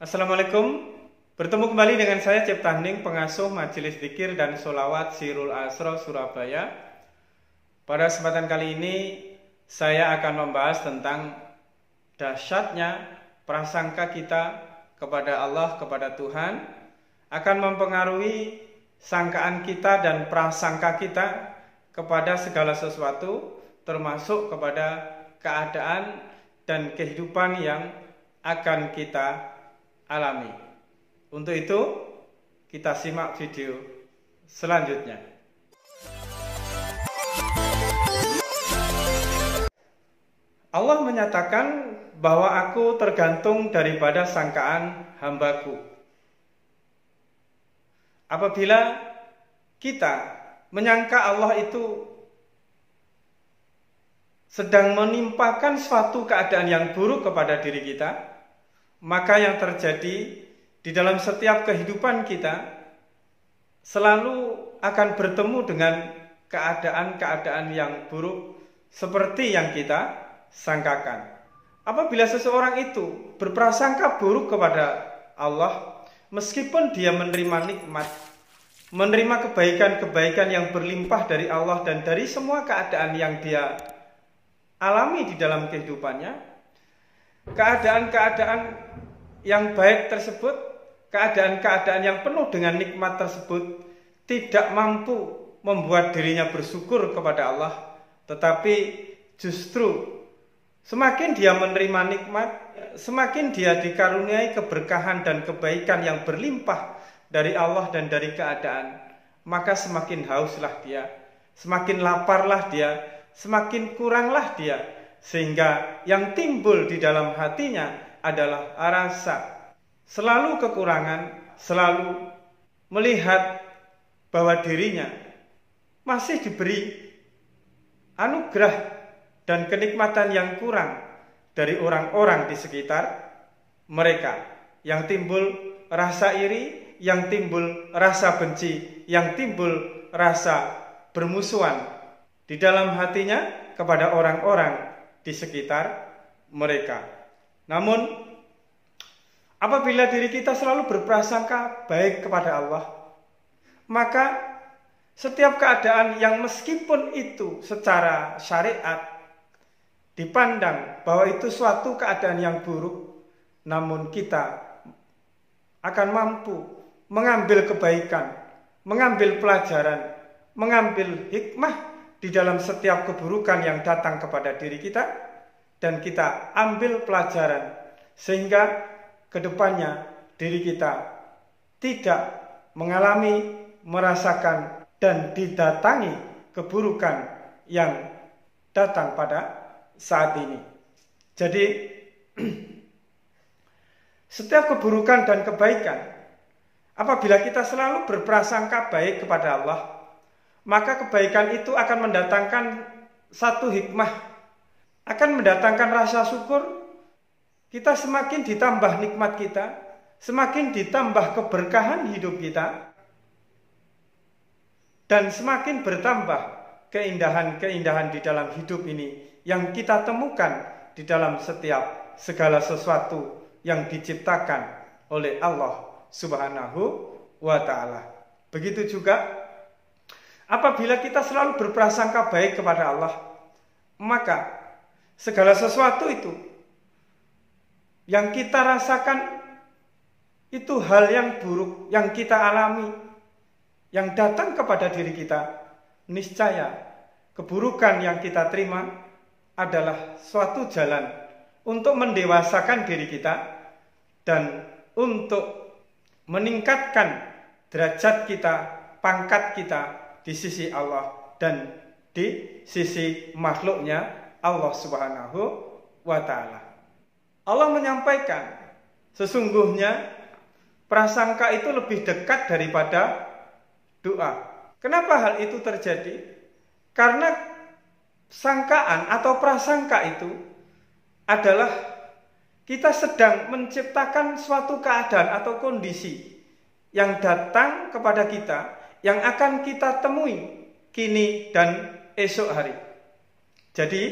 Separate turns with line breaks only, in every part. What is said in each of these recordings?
Assalamualaikum. Bertemu kembali dengan saya Cipta Hening, pengasuh Majelis Dzikir dan Sholawat Sirul Asro Surabaya. Pada kesempatan kali ini saya akan membahas tentang dahsyatnya prasangka kita kepada Allah, kepada Tuhan, akan mempengaruhi sangkaan kita dan prasangka kita kepada segala sesuatu, termasuk kepada keadaan dan kehidupan yang akan kita alami. Untuk itu, kita simak video selanjutnya. Allah menyatakan bahwa aku tergantung daripada sangkaan hambaku. Apabila kita menyangka Allah itu sedang menimpakan suatu keadaan yang buruk kepada diri kita, maka yang terjadi di dalam setiap kehidupan kita selalu akan bertemu dengan keadaan-keadaan yang buruk seperti yang kita sangkakan. Apabila seseorang itu berprasangka buruk kepada Allah, meskipun dia menerima nikmat, menerima kebaikan-kebaikan yang berlimpah dari Allah dan dari semua keadaan yang dia alami di dalam kehidupannya, keadaan-keadaan yang baik tersebut, keadaan-keadaan yang penuh dengan nikmat tersebut tidak mampu membuat dirinya bersyukur kepada Allah, tetapi justru semakin dia menerima nikmat, semakin dia dikaruniai keberkahan dan kebaikan yang berlimpah dari Allah dan dari keadaan, maka semakin hauslah dia, semakin laparlah dia, semakin kuranglah dia, sehingga yang timbul di dalam hatinya adalah rasa selalu kekurangan, selalu melihat bahwa dirinya masih diberi anugerah dan kenikmatan yang kurang dari orang-orang di sekitar mereka. Yang timbul rasa iri, yang timbul rasa benci, yang timbul rasa bermusuhan di dalam hatinya kepada orang-orang di sekitar mereka. Namun, apabila diri kita selalu berprasangka baik kepada Allah, maka setiap keadaan yang meskipun itu secara syariat dipandang bahwa itu suatu keadaan yang buruk, namun kita akan mampu mengambil kebaikan, mengambil pelajaran, mengambil hikmah di dalam setiap keburukan yang datang kepada diri kita, dan kita ambil pelajaran sehingga kedepannya diri kita tidak mengalami, merasakan dan didatangi keburukan yang datang pada saat ini. Jadi setiap keburukan dan kebaikan, apabila kita selalu berprasangka baik kepada Allah, maka kebaikan itu akan mendatangkan satu hikmah, akan mendatangkan rasa syukur. Kita semakin ditambah nikmat kita, semakin ditambah keberkahan hidup kita, dan semakin bertambah keindahan-keindahan di dalam hidup ini yang kita temukan di dalam setiap segala sesuatu yang diciptakan oleh Allah Subhanahu wa ta'ala. Begitu juga apabila kita selalu berprasangka baik kepada Allah, maka segala sesuatu itu yang kita rasakan itu hal yang buruk yang kita alami, yang datang kepada diri kita, niscaya keburukan yang kita terima adalah suatu jalan untuk mendewasakan diri kita dan untuk meningkatkan derajat kita, pangkat kita di sisi Allah dan di sisi makhluknya Allah Subhanahu wa ta'ala. Allah menyampaikan sesungguhnya prasangka itu lebih dekat daripada doa. Kenapa hal itu terjadi? Karena sangkaan atau prasangka itu adalah kita sedang menciptakan suatu keadaan atau kondisi yang datang kepada kita, yang akan kita temui kini dan esok hari. Jadi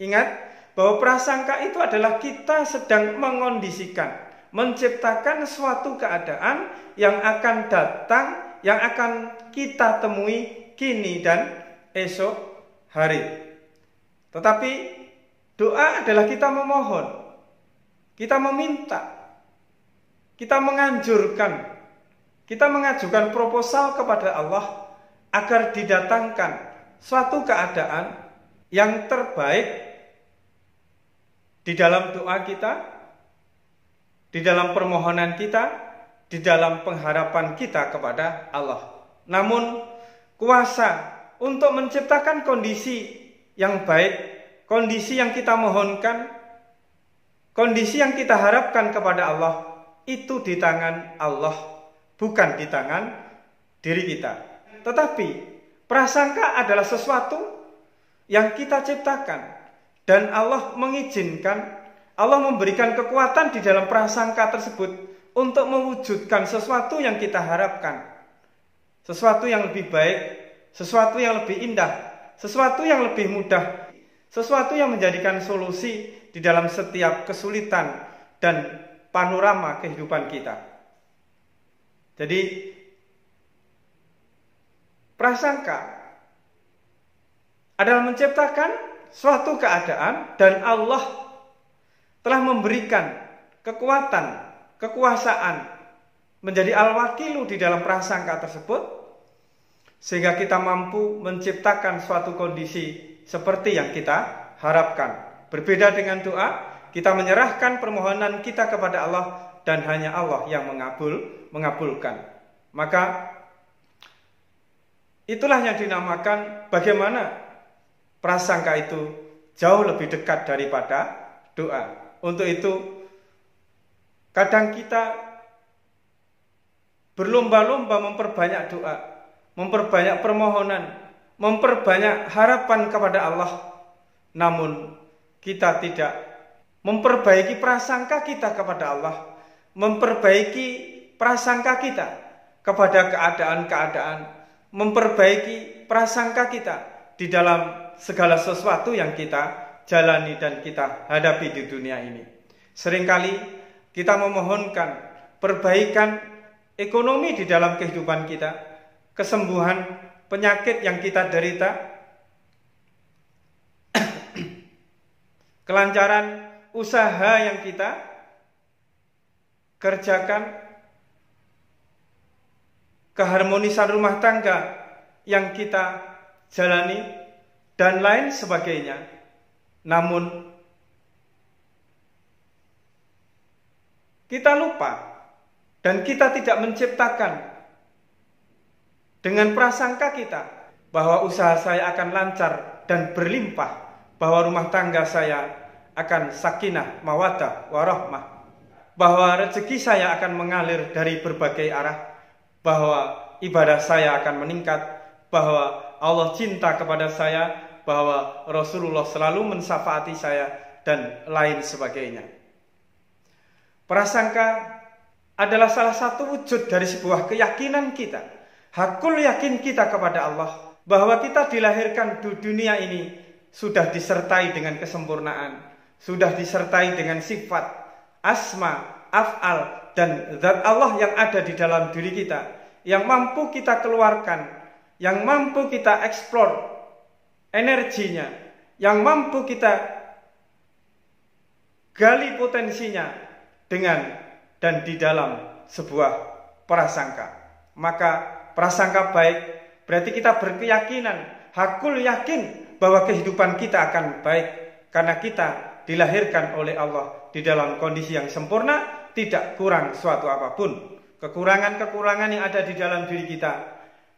ingat bahwa prasangka itu adalah kita sedang mengondisikan, menciptakan suatu keadaan yang akan datang, yang akan kita temui kini dan esok hari. Tetapi doa adalah kita memohon, kita meminta, kita menganjurkan, kita mengajukan proposal kepada Allah agar didatangkan suatu keadaan yang terbaik di dalam doa kita, di dalam permohonan kita, di dalam pengharapan kita kepada Allah. Namun kuasa untuk menciptakan kondisi yang baik, kondisi yang kita mohonkan, kondisi yang kita harapkan kepada Allah, itu di tangan Allah, bukan di tangan diri kita. Tetapi prasangka adalah sesuatu yang kita ciptakan, dan Allah mengizinkan, Allah memberikan kekuatan di dalam prasangka tersebut untuk mewujudkan sesuatu yang kita harapkan, sesuatu yang lebih baik, sesuatu yang lebih indah, sesuatu yang lebih mudah, sesuatu yang menjadikan solusi di dalam setiap kesulitan dan panorama kehidupan kita. Jadi prasangka adalah menciptakan suatu keadaan, dan Allah telah memberikan kekuatan, kekuasaan menjadi al-wakilu di dalam prasangka tersebut, sehingga kita mampu menciptakan suatu kondisi seperti yang kita harapkan. Berbeda dengan doa, kita menyerahkan permohonan kita kepada Allah, dan hanya Allah yang mengabulkan. Maka itulah yang dinamakan bagaimana prasangka itu jauh lebih dekat daripada doa. Untuk itu, kadang kita berlomba-lomba memperbanyak doa, memperbanyak permohonan, memperbanyak harapan kepada Allah. Namun kita tidak memperbaiki prasangka kita kepada Allah, memperbaiki prasangka kita kepada keadaan-keadaan, memperbaiki prasangka kita di dalam segala sesuatu yang kita jalani dan kita hadapi di dunia ini. Seringkali kita memohonkan perbaikan ekonomi di dalam kehidupan kita, kesembuhan penyakit yang kita derita, kelancaran usaha yang kita kerjakan, keharmonisan rumah tangga yang kita jalani, dan lain sebagainya. Namun kita lupa dan kita tidak menciptakan dengan prasangka kita bahwa usaha saya akan lancar dan berlimpah, bahwa rumah tangga saya akan sakinah, mawaddah, warahmah, bahwa rezeki saya akan mengalir dari berbagai arah, bahwa ibadah saya akan meningkat, bahwa Allah cinta kepada saya, bahwa Rasulullah selalu mensyafaati saya, dan lain sebagainya. Prasangka adalah salah satu wujud dari sebuah keyakinan kita, hakul yakin kita kepada Allah, bahwa kita dilahirkan di dunia ini sudah disertai dengan kesempurnaan, sudah disertai dengan sifat, asma, af'al, dan zat Allah yang ada di dalam diri kita, yang mampu kita keluarkan, yang mampu kita eksplor energinya, yang mampu kita gali potensinya dengan dan di dalam sebuah prasangka. Maka prasangka baik berarti kita berkeyakinan, hakul yakin bahwa kehidupan kita akan baik, karena kita dilahirkan oleh Allah di dalam kondisi yang sempurna, tidak kurang suatu apapun. Kekurangan-kekurangan yang ada di dalam diri kita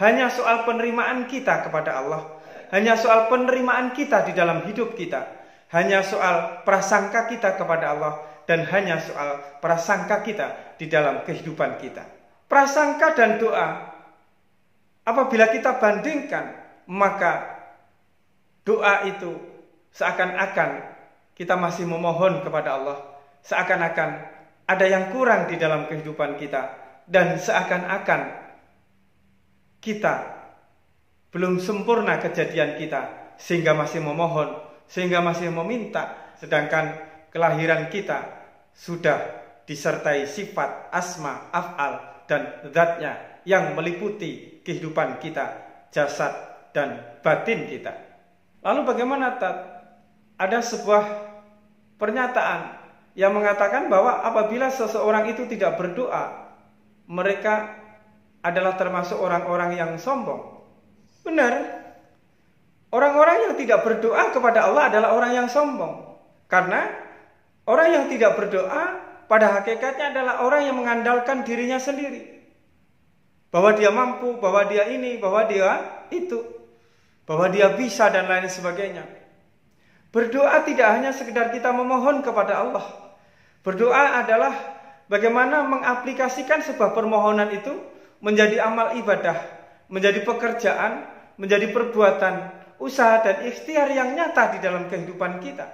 hanya soal penerimaan kita kepada Allah, hanya soal penerimaan kita di dalam hidup kita, hanya soal prasangka kita kepada Allah, dan hanya soal prasangka kita di dalam kehidupan kita. Prasangka dan doa, apabila kita bandingkan, maka doa itu seakan-akan kita masih memohon kepada Allah, seakan-akan ada yang kurang di dalam kehidupan kita, dan seakan-akan kita belum sempurna kejadian kita, sehingga masih memohon, sehingga masih meminta, sedangkan kelahiran kita sudah disertai sifat asma, af'al, dan zatnya yang meliputi kehidupan kita, jasad dan batin kita. Lalu bagaimana Tat? Ada sebuah pernyataan yang mengatakan bahwa apabila seseorang itu tidak berdoa, mereka adalah termasuk orang-orang yang sombong. Benar. Orang-orang yang tidak berdoa kepada Allah adalah orang yang sombong. Karena orang yang tidak berdoa pada hakikatnya adalah orang yang mengandalkan dirinya sendiri. Bahwa dia mampu, bahwa dia ini, bahwa dia itu. Bahwa dia bisa dan lain sebagainya. Berdoa tidak hanya sekedar kita memohon kepada Allah. Berdoa adalah bagaimana mengaplikasikan sebuah permohonan itu menjadi amal ibadah, menjadi pekerjaan, menjadi perbuatan, usaha dan ikhtiar yang nyata di dalam kehidupan kita.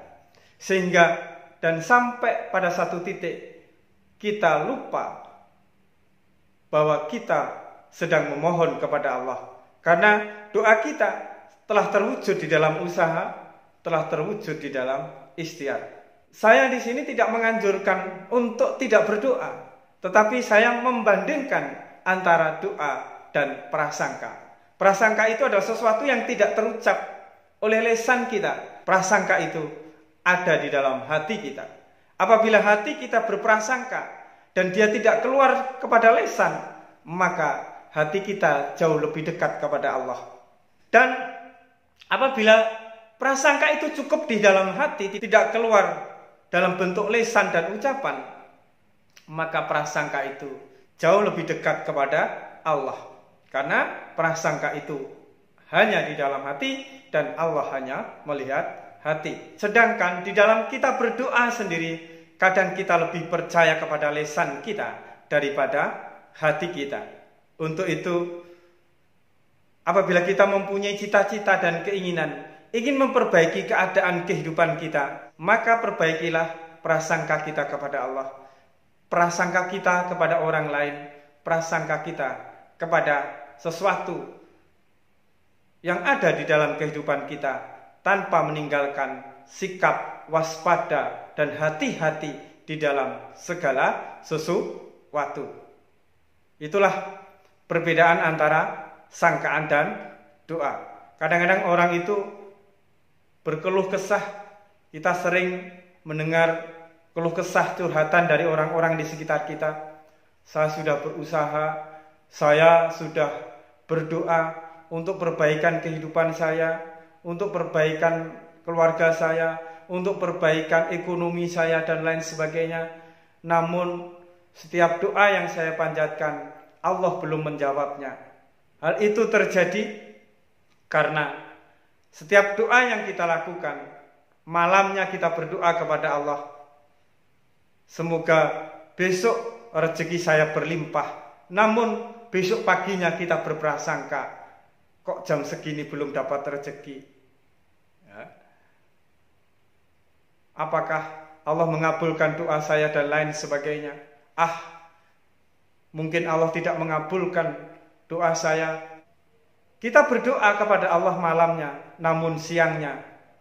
Sehingga dan sampai pada satu titik kita lupa bahwa kita sedang memohon kepada Allah. Karena doa kita telah terwujud di dalam usaha, telah terwujud di dalam ikhtiar. Saya di sini tidak menganjurkan untuk tidak berdoa, tetapi saya membandingkan antara doa dan prasangka. Prasangka itu adalah sesuatu yang tidak terucap oleh lisan kita. Prasangka itu ada di dalam hati kita. Apabila hati kita berprasangka dan dia tidak keluar kepada lisan, maka hati kita jauh lebih dekat kepada Allah. Dan apabila prasangka itu cukup di dalam hati, tidak keluar dalam bentuk lisan dan ucapan, maka prasangka itu jauh lebih dekat kepada Allah. Karena prasangka itu hanya di dalam hati dan Allah hanya melihat hati. Sedangkan di dalam kita berdoa sendiri, kadang kita lebih percaya kepada lisan kita daripada hati kita. Untuk itu, apabila kita mempunyai cita-cita dan keinginan ingin memperbaiki keadaan kehidupan kita, maka perbaikilah prasangka kita kepada Allah, prasangka kita kepada orang lain, prasangka kita kepada sesuatu yang ada di dalam kehidupan kita, tanpa meninggalkan sikap waspada dan hati-hati di dalam segala sesuatu. Itulah perbedaan antara sangkaan dan doa. Kadang-kadang orang itu berkeluh kesah. Kita sering mendengar keluh kesah curhatan dari orang-orang di sekitar kita. Saya sudah berusaha, saya sudah berdoa untuk perbaikan kehidupan saya, untuk perbaikan keluarga saya, untuk perbaikan ekonomi saya dan lain sebagainya. Namun setiap doa yang saya panjatkan, Allah belum menjawabnya. Hal itu terjadi karena setiap doa yang kita lakukan, malamnya kita berdoa kepada Allah, semoga besok rezeki saya berlimpah. Namun besok paginya kita berprasangka, kok jam segini belum dapat rezeki. Ya. Apakah Allah mengabulkan doa saya dan lain sebagainya? Mungkin Allah tidak mengabulkan doa saya. Kita berdoa kepada Allah malamnya, namun siangnya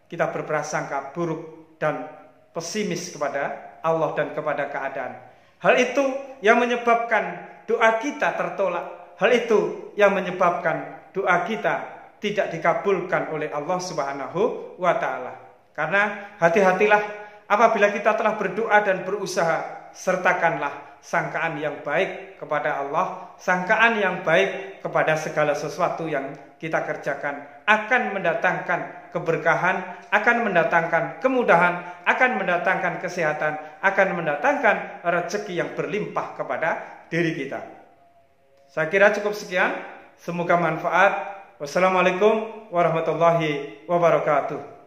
kita berprasangka buruk dan pesimis kepada Allah dan kepada keadaan. Hal itu yang menyebabkan doa kita tertolak. Hal itu yang menyebabkan doa kita tidak dikabulkan oleh Allah Subhanahu wa ta'ala. Karena hati-hatilah apabila kita telah berdoa dan berusaha, sertakanlah sangkaan yang baik kepada Allah, sangkaan yang baik kepada segala sesuatu yang kita kerjakan, akan mendatangkan keberkahan, akan mendatangkan kemudahan, akan mendatangkan kesehatan, akan mendatangkan rezeki yang berlimpah kepada diri kita. Saya kira cukup sekian, semoga manfaat. Wassalamualaikum warahmatullahi wabarakatuh.